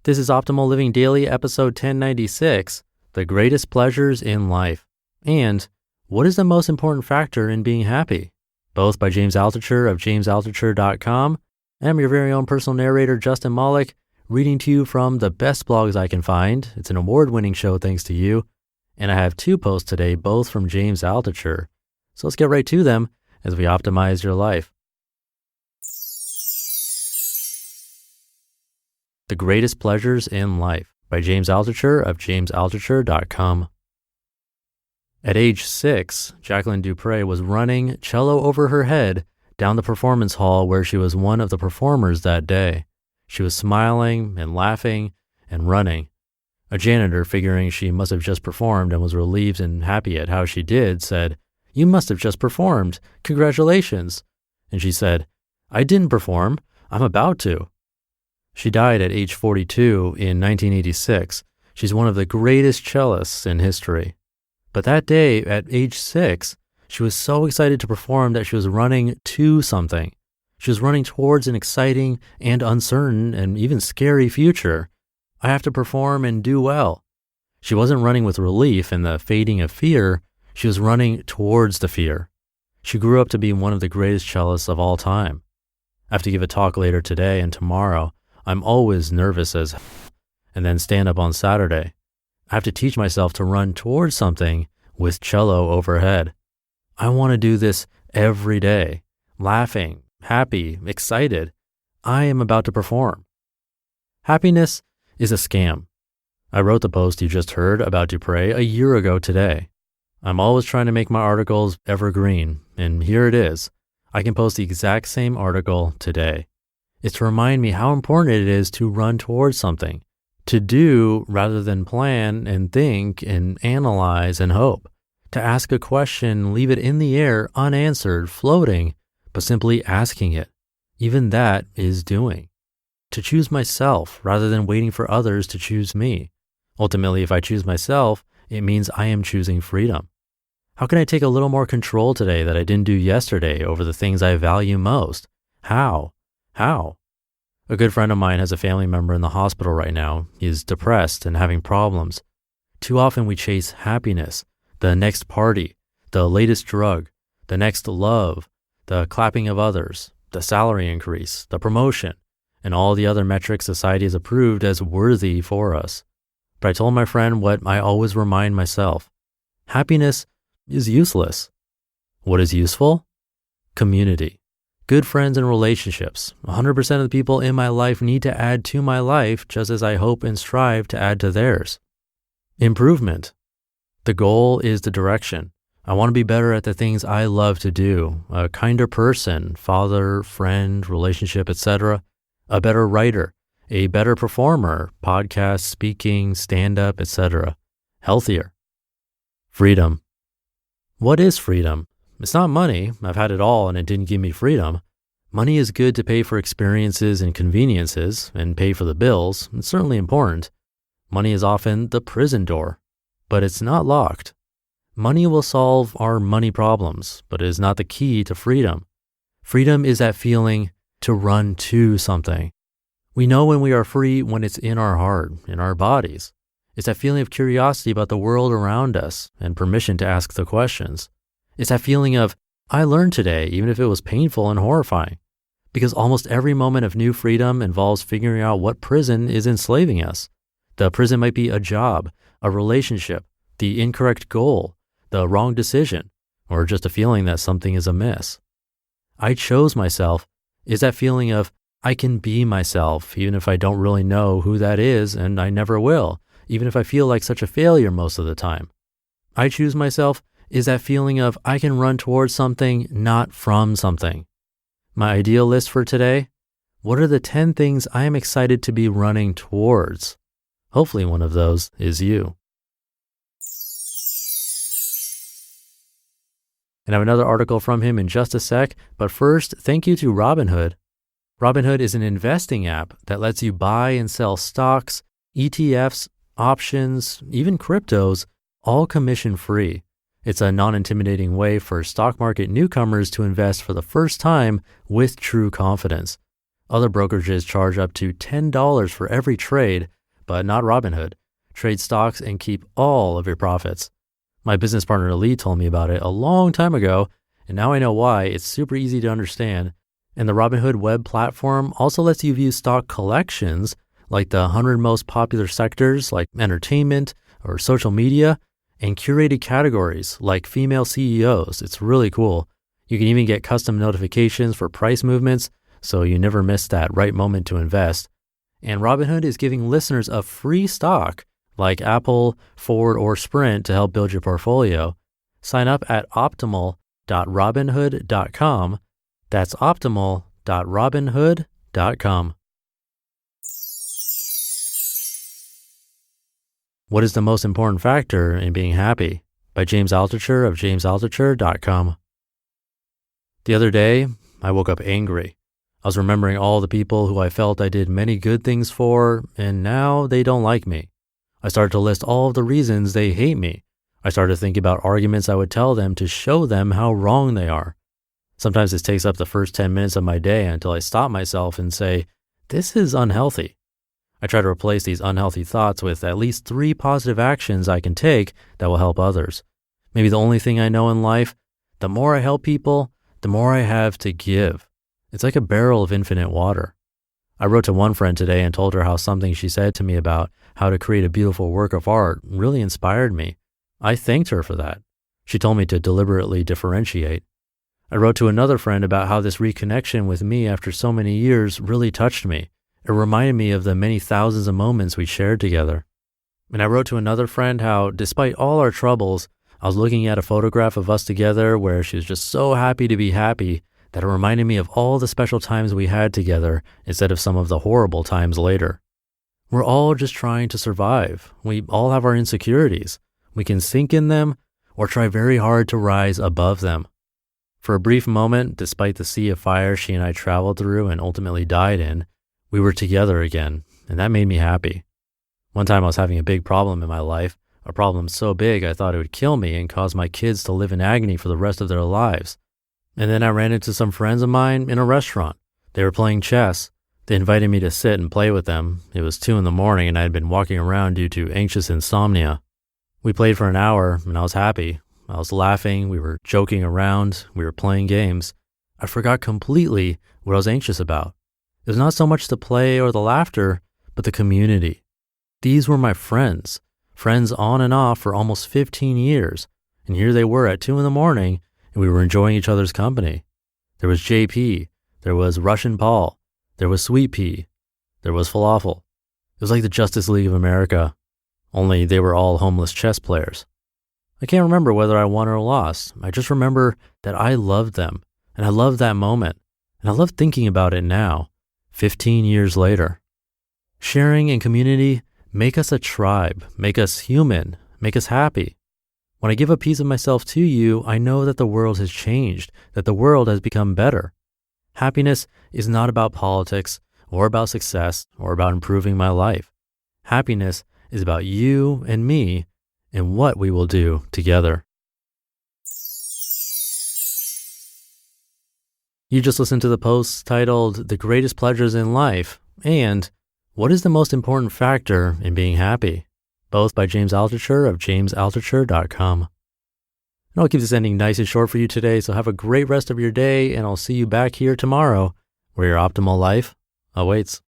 This is Optimal Living Daily, episode 1096, The Greatest Pleasures in Life, and What is the Most Important Factor in Being Happy? Both by James Altucher of jamesaltucher.com. I'm your very own personal narrator, Justin Malik, reading to you from the best blogs I can find. It's an award-winning show thanks to you. And I have two posts today, both from James Altucher. So let's get right to them as we optimize your life. The Greatest Pleasures in Life by James Altucher of jamesaltucher.com. At age 6, Jacqueline Dupre was running, cello over her head, down the performance hall where she was one of the performers that day. She was smiling and laughing and running. A janitor, figuring she must have just performed and was relieved and happy at how she did, said, "You must have just performed. Congratulations." And she said, "I didn't perform. I'm about to." She died at age 42 in 1986. She's one of the greatest cellists in history. But that day, at age 6, she was so excited to perform that she was running to something. She was running towards an exciting and uncertain and even scary future. I have to perform and do well. She wasn't running with relief and the fading of fear. She was running towards the fear. She grew up to be one of the greatest cellists of all time. I have to give a talk later today and tomorrow. I'm always nervous as and then stand up on Saturday. I have to teach myself to run towards something with cello overhead. I want to do this every day, laughing, happy, excited. I am about to perform. Happiness is a scam. I wrote the post you just heard about Dupre a year ago today. I'm always trying to make my articles evergreen, and here it is. I can post the exact same article today. It's to remind me how important it is to run towards something, to do rather than plan and think and analyze and hope, to ask a question, leave it in the air, unanswered, floating, but simply asking it. Even that is doing. To choose myself rather than waiting for others to choose me. Ultimately, if I choose myself, it means I am choosing freedom. How can I take a little more control today that I didn't do yesterday over the things I value most? How? A good friend of mine has a family member in the hospital right now. He is depressed and having problems. Too often we chase happiness, the next party, the latest drug, the next love, the clapping of others, the salary increase, the promotion, and all the other metrics society has approved as worthy for us. But I told my friend what I always remind myself. Happiness is useless. What is useful? Community. Good friends and relationships. 100% of the people in my life need to add to my life just as I hope and strive to add to theirs. Improvement. The goal is the direction. I want to be better at the things I love to do. A kinder person, father, friend, relationship, etc. A better writer, a better performer, podcast, speaking, stand-up, etc. Healthier. Freedom. What is freedom? It's not money. I've had it all and it didn't give me freedom. Money is good to pay for experiences and conveniences and pay for the bills. It's certainly important. Money is often the prison door, but it's not locked. Money will solve our money problems, but it is not the key to freedom. Freedom is that feeling to run to something. We know when we are free when it's in our heart, in our bodies. It's that feeling of curiosity about the world around us and permission to ask the questions. It's that feeling of, I learned today, even if it was painful and horrifying. Because almost every moment of new freedom involves figuring out what prison is enslaving us. The prison might be a job, a relationship, the incorrect goal, the wrong decision, or just a feeling that something is amiss. I chose myself is that feeling of, I can be myself, even if I don't really know who that is, and I never will, even if I feel like such a failure most of the time. I choose myself is that feeling of I can run towards something, not from something. My ideal list for today? What are the 10 things I am excited to be running towards? Hopefully one of those is you. And I have another article from him in just a sec, but first, thank you to Robinhood. Robinhood is an investing app that lets you buy and sell stocks, ETFs, options, even cryptos, all commission-free. It's a non-intimidating way for stock market newcomers to invest for the first time with true confidence. Other brokerages charge up to $10 for every trade, but not Robinhood. Trade stocks and keep all of your profits. My business partner Lee told me about it a long time ago, and now I know why. It's super easy to understand. And the Robinhood web platform also lets you view stock collections like the 100 most popular sectors like entertainment or social media, and curated categories like female CEOs. It's really cool. You can even get custom notifications for price movements, so you never miss that right moment to invest. And Robinhood is giving listeners a free stock like Apple, Ford, or Sprint to help build your portfolio. Sign up at optimal.robinhood.com. That's optimal.robinhood.com. What is the most important factor in being happy? By James Altucher of jamesaltucher.com. The other day, I woke up angry. I was remembering all the people who I felt I did many good things for, and now they don't like me. I started to list all of the reasons they hate me. I started to think about arguments I would tell them to show them how wrong they are. Sometimes this takes up the first 10 minutes of my day until I stop myself and say, this is unhealthy. I try to replace these unhealthy thoughts with at least 3 positive actions I can take that will help others. Maybe the only thing I know in life, the more I help people, the more I have to give. It's like a barrel of infinite water. I wrote to one friend today and told her how something she said to me about how to create a beautiful work of art really inspired me. I thanked her for that. She told me to deliberately differentiate. I wrote to another friend about how this reconnection with me after so many years really touched me. It reminded me of the many thousands of moments we shared together. And I wrote to another friend how, despite all our troubles, I was looking at a photograph of us together where she was just so happy to be happy that it reminded me of all the special times we had together instead of some of the horrible times later. We're all just trying to survive. We all have our insecurities. We can sink in them or try very hard to rise above them. For a brief moment, despite the sea of fire she and I traveled through and ultimately died in, we were together again, and that made me happy. One time I was having a big problem in my life, a problem so big I thought it would kill me and cause my kids to live in agony for the rest of their lives. And then I ran into some friends of mine in a restaurant. They were playing chess. They invited me to sit and play with them. It was 2 a.m. and I had been walking around due to anxious insomnia. We played for an hour and I was happy. I was laughing, we were joking around, we were playing games. I forgot completely what I was anxious about. It was not so much the play or the laughter, but the community. These were my friends on and off for almost 15 years. And here they were at 2 a.m. and we were enjoying each other's company. There was JP, there was Russian Paul, there was Sweet Pea, there was Falafel. It was like the Justice League of America, only they were all homeless chess players. I can't remember whether I won or lost. I just remember that I loved them, and I loved that moment, and I love thinking about it now, 15 years later. Sharing and community make us a tribe, make us human, make us happy. When I give a piece of myself to you, I know that the world has changed, that the world has become better. Happiness is not about politics or about success or about improving my life. Happiness is about you and me and what we will do together. You just listened to the posts titled The Greatest Pleasures in Life and What is the Most Important Factor in Being Happy? Both by James Altucher of jamesaltucher.com. And I'll keep this ending nice and short for you today, so have a great rest of your day, and I'll see you back here tomorrow where your optimal life awaits.